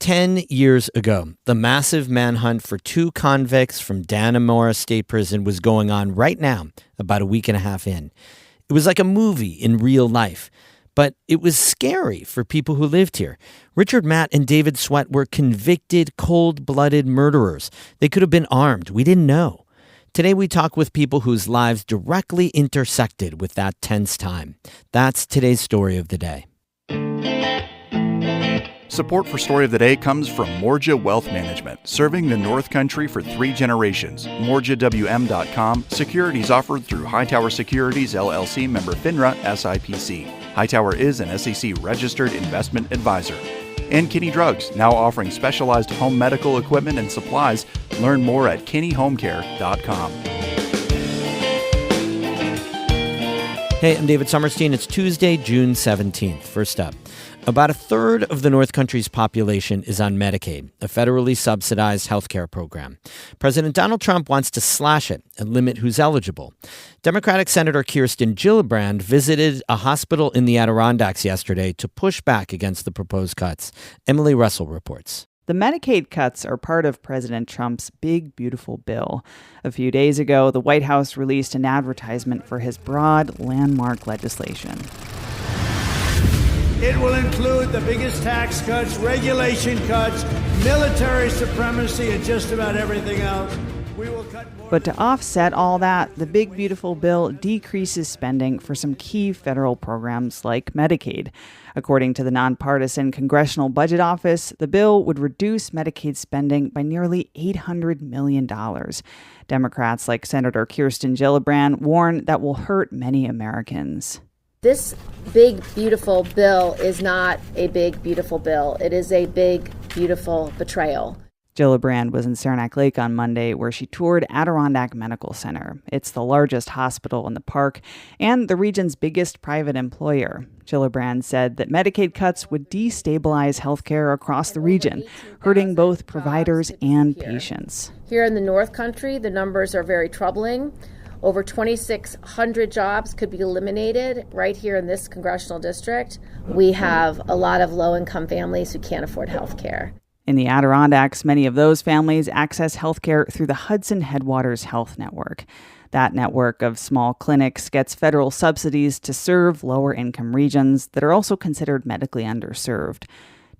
10 years ago, the massive manhunt for two convicts from Dannemora State Prison was going on right now, about a week and a half in. It was like a movie in real life, but it was scary for people who lived here. Richard Matt and David Sweat were convicted, cold-blooded murderers. They could have been armed. We didn't know. Today we talk with people whose lives directly intersected with that tense time. That's today's story of the day. Support for Story of the Day comes from Morja Wealth Management, serving the North Country for 3 generations. MorjaWM.com. Securities offered through Hightower Securities, LLC, member FINRA, SIPC. Hightower is an SEC-registered investment advisor. And Kinney Drugs, now offering specialized home medical equipment and supplies. Learn more at KinneyHomeCare.com. Hey, I'm David Sommerstein. It's Tuesday, June 17th. First up, about a third of the North Country's population is on Medicaid, a federally subsidized health care program. President Donald Trump wants to slash it and limit who's eligible. Democratic Senator Kirsten Gillibrand visited a hospital in the Adirondacks yesterday to push back against the proposed cuts. Emily Russell reports. The Medicaid cuts are part of President Trump's big, beautiful bill. A few days ago, the White House released an advertisement for his broad, landmark legislation. It will include the biggest tax cuts, regulation cuts, military supremacy, and just about everything else. We will cut more. But to offset all that, the big, beautiful bill decreases spending for some key federal programs like Medicaid. According to the nonpartisan Congressional Budget Office, the bill would reduce Medicaid spending by nearly $800 million. Democrats like Senator Kirsten Gillibrand warn that will hurt many Americans. This big, beautiful bill is not a big, beautiful bill. It is a big, beautiful betrayal. Gillibrand was in Saranac Lake on Monday, where she toured Adirondack Medical Center. It's the largest hospital in the park and the region's biggest private employer. Gillibrand said that Medicaid cuts would destabilize healthcare across the region, hurting both providers and patients. Here in the North Country, the numbers are very troubling. Over 2,600 jobs could be eliminated right here in this congressional district. We have a lot of low-income families who can't afford health care. In the Adirondacks, many of those families access health care through the Hudson Headwaters Health Network. That network of small clinics gets federal subsidies to serve lower-income regions that are also considered medically underserved.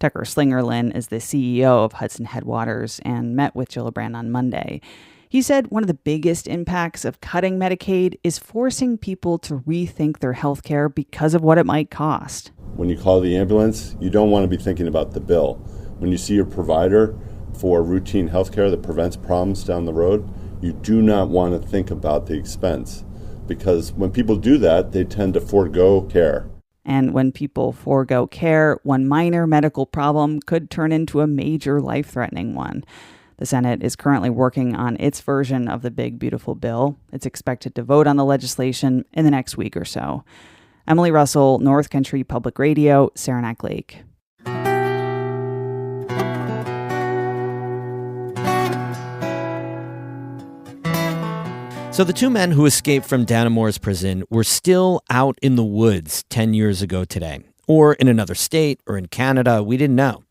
Tucker Slingerland is the CEO of Hudson Headwaters and met with Gillibrand on Monday. He said one of the biggest impacts of cutting Medicaid is forcing people to rethink their health care because of what it might cost. When you call the ambulance, you don't want to be thinking about the bill. When you see your provider for routine health care that prevents problems down the road, you do not want to think about the expense. Because when people do that, they tend to forego care. And when people forego care, one minor medical problem could turn into a major life-threatening one. The Senate is currently working on its version of the big, beautiful bill. It's expected to vote on the legislation in the next week or so. Emily Russell, North Country Public Radio, Saranac Lake. So the two men who escaped from Dannemora's prison were still out in the woods 10 years ago today, or in another state or in Canada. We didn't know.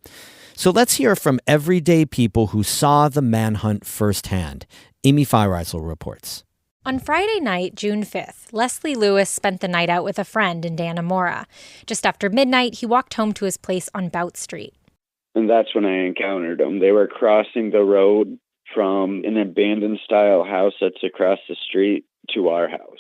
So let's hear from everyday people who saw the manhunt firsthand. Amy Feiereisel reports. On Friday night, June 5th, Leslie Lewis spent the night out with a friend in Dannemora. Just after midnight, he walked home to his place on Bout Street. And that's when I encountered them. They were crossing the road from an abandoned-style house that's across the street to our house.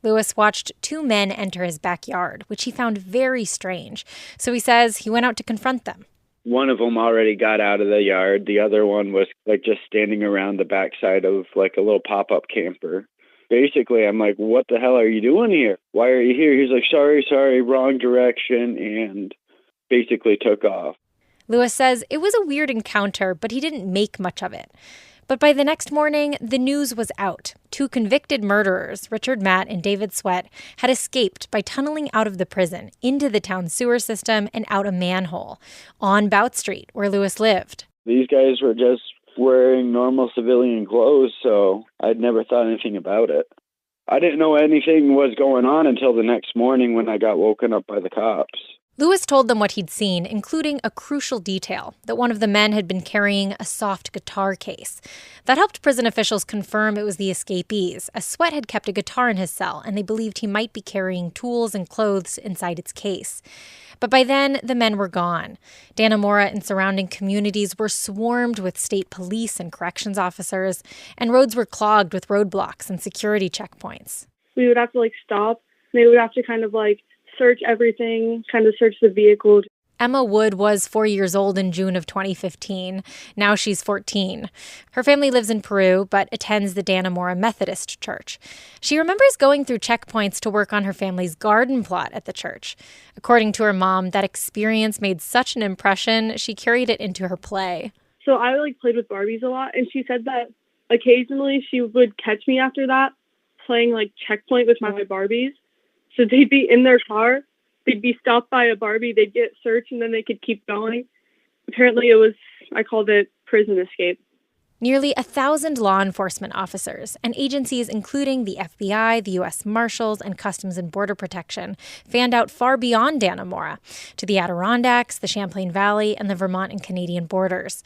Lewis watched two men enter his backyard, which he found very strange. So he says he went out to confront them. One of them already got out of the yard. The other one was just standing around the backside of a little pop-up camper. Basically, I'm like, what the hell are you doing here? Why are you here? He's like, sorry, wrong direction, and basically took off. Lewis says it was a weird encounter, but he didn't make much of it. But by the next morning, the news was out. Two convicted murderers, Richard Matt and David Sweat, had escaped by tunneling out of the prison, into the town's sewer system, and out a manhole on Bout Street, where Lewis lived. These guys were just wearing normal civilian clothes, so I'd never thought anything about it. I didn't know anything was going on until the next morning when I got woken up by the cops. Lewis told them what he'd seen, including a crucial detail, that one of the men had been carrying a soft guitar case. That helped prison officials confirm it was the escapees, as Sweat had kept a guitar in his cell, and they believed he might be carrying tools and clothes inside its case. But by then, the men were gone. Dannemora and surrounding communities were swarmed with state police and corrections officers, and roads were clogged with roadblocks and security checkpoints. We would have to, stop. They would have to search everything, search the vehicle. Emma Wood was 4 years old in June of 2015. Now she's 14. Her family lives in Peru, but attends the Dannemora Methodist Church. She remembers going through checkpoints to work on her family's garden plot at the church. According to her mom, that experience made such an impression, she carried it into her play. So I played with Barbies a lot, and she said that occasionally she would catch me after that playing checkpoint with my Barbies. So they'd be in their car, they'd be stopped by a Barbie, they'd get searched, and then they could keep going. Apparently I called it prison escape. Nearly 1,000 law enforcement officers and agencies including the FBI, the U.S. Marshals, and Customs and Border Protection fanned out far beyond Dannemora to the Adirondacks, the Champlain Valley, and the Vermont and Canadian borders.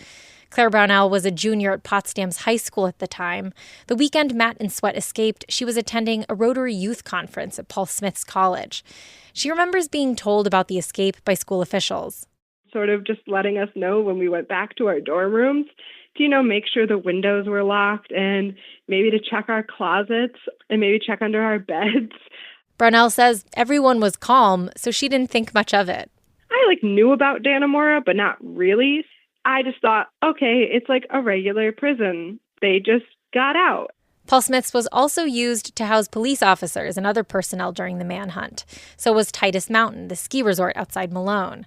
Claire Brownell was a junior at Potsdam's high school at the time. The weekend Matt and Sweat escaped, she was attending a Rotary Youth Conference at Paul Smith's college. She remembers being told about the escape by school officials. Sort of just letting us know when we went back to our dorm rooms to, make sure the windows were locked and maybe to check our closets and maybe check under our beds. Brownell says everyone was calm, so she didn't think much of it. I knew about Dannemora, but not really. I just thought, okay, it's a regular prison. They just got out. Paul Smith's was also used to house police officers and other personnel during the manhunt. So was Titus Mountain, the ski resort outside Malone.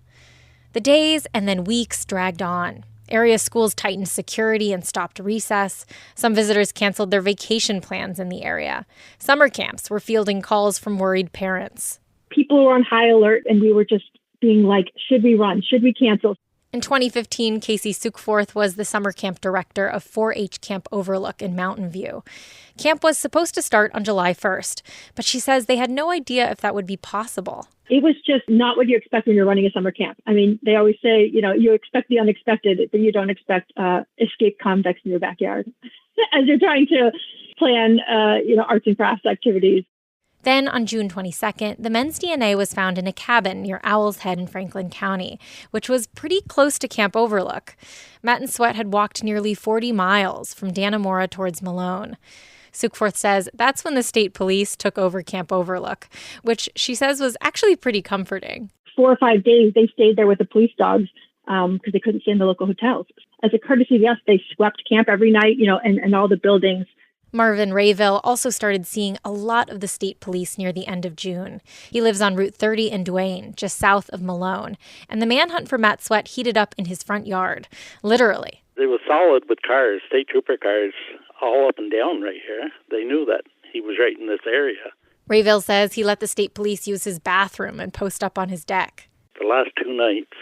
The days and then weeks dragged on. Area schools tightened security and stopped recess. Some visitors canceled their vacation plans in the area. Summer camps were fielding calls from worried parents. People were on high alert, and we were just being should we run? Should we cancel? In 2015, Casey Suchforth was the summer camp director of 4-H Camp Overlook in Mountain View. Camp was supposed to start on July 1st, but she says they had no idea if that would be possible. It was just not what you expect when you're running a summer camp. I mean, they always say, you expect the unexpected, but you don't expect escaped convicts in your backyard as you're trying to plan, arts and crafts activities. Then, on June 22nd, the men's DNA was found in a cabin near Owl's Head in Franklin County, which was pretty close to Camp Overlook. Matt and Sweat had walked nearly 40 miles from Dannemora towards Malone. Suchforth says that's when the state police took over Camp Overlook, which she says was actually pretty comforting. 4 or 5 days, they stayed there with the police dogs because they couldn't stay in the local hotels. As a courtesy to us, they swept camp every night, and all the buildings. Marvin Rayville also started seeing a lot of the state police near the end of June. He lives on Route 30 in Duane, just south of Malone, and the manhunt for Matt Sweat heated up in his front yard, literally. It was solid with cars, state trooper cars, all up and down right here. They knew that he was right in this area. Rayville says he let the state police use his bathroom and post up on his deck. The last 2 nights,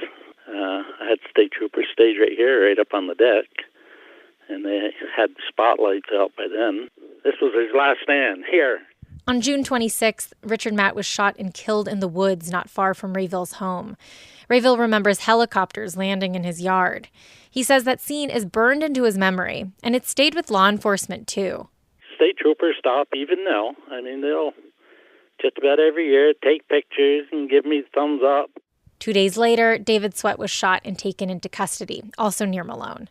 I had state troopers stayed right here, right up on the deck. And they had spotlights out by then. This was his last stand, here. On June 26th, Richard Matt was shot and killed in the woods not far from Rayville's home. Rayville remembers helicopters landing in his yard. He says that scene is burned into his memory, and it stayed with law enforcement, too. State troopers stop even now. I mean, they'll just about every year take pictures and give me thumbs up. 2 days later, David Sweat was shot and taken into custody, also near Malone.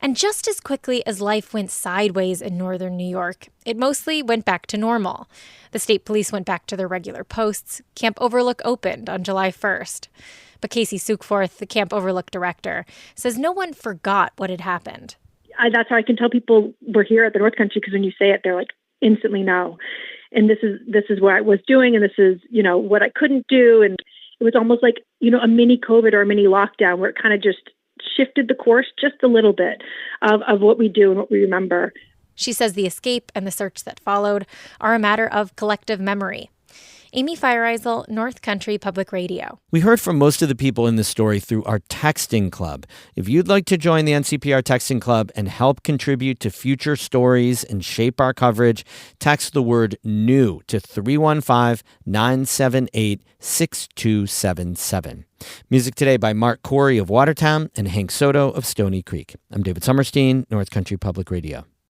And just as quickly as life went sideways in northern New York, it mostly went back to normal. The state police went back to their regular posts. Camp Overlook opened on July 1st. But Casey Suchforth, the Camp Overlook director, says no one forgot what had happened. That's how I can tell people we're here at the North Country, because when you say it, they're instantly know. And this is what I was doing, and this is, what I couldn't do. And it was almost like, a mini COVID or a mini lockdown where it kind of just shifted the course just a little bit of what we do and what we remember. She says the escape and the search that followed are a matter of collective memory. Amy Feiereisel, North Country Public Radio. We heard from most of the people in this story through our texting club. If you'd like to join the NCPR texting club and help contribute to future stories and shape our coverage, text the word NEW to 315-978-6277. Music today by Mark Corey of Watertown and Hank Soto of Stony Creek. I'm David Summerstein, North Country Public Radio.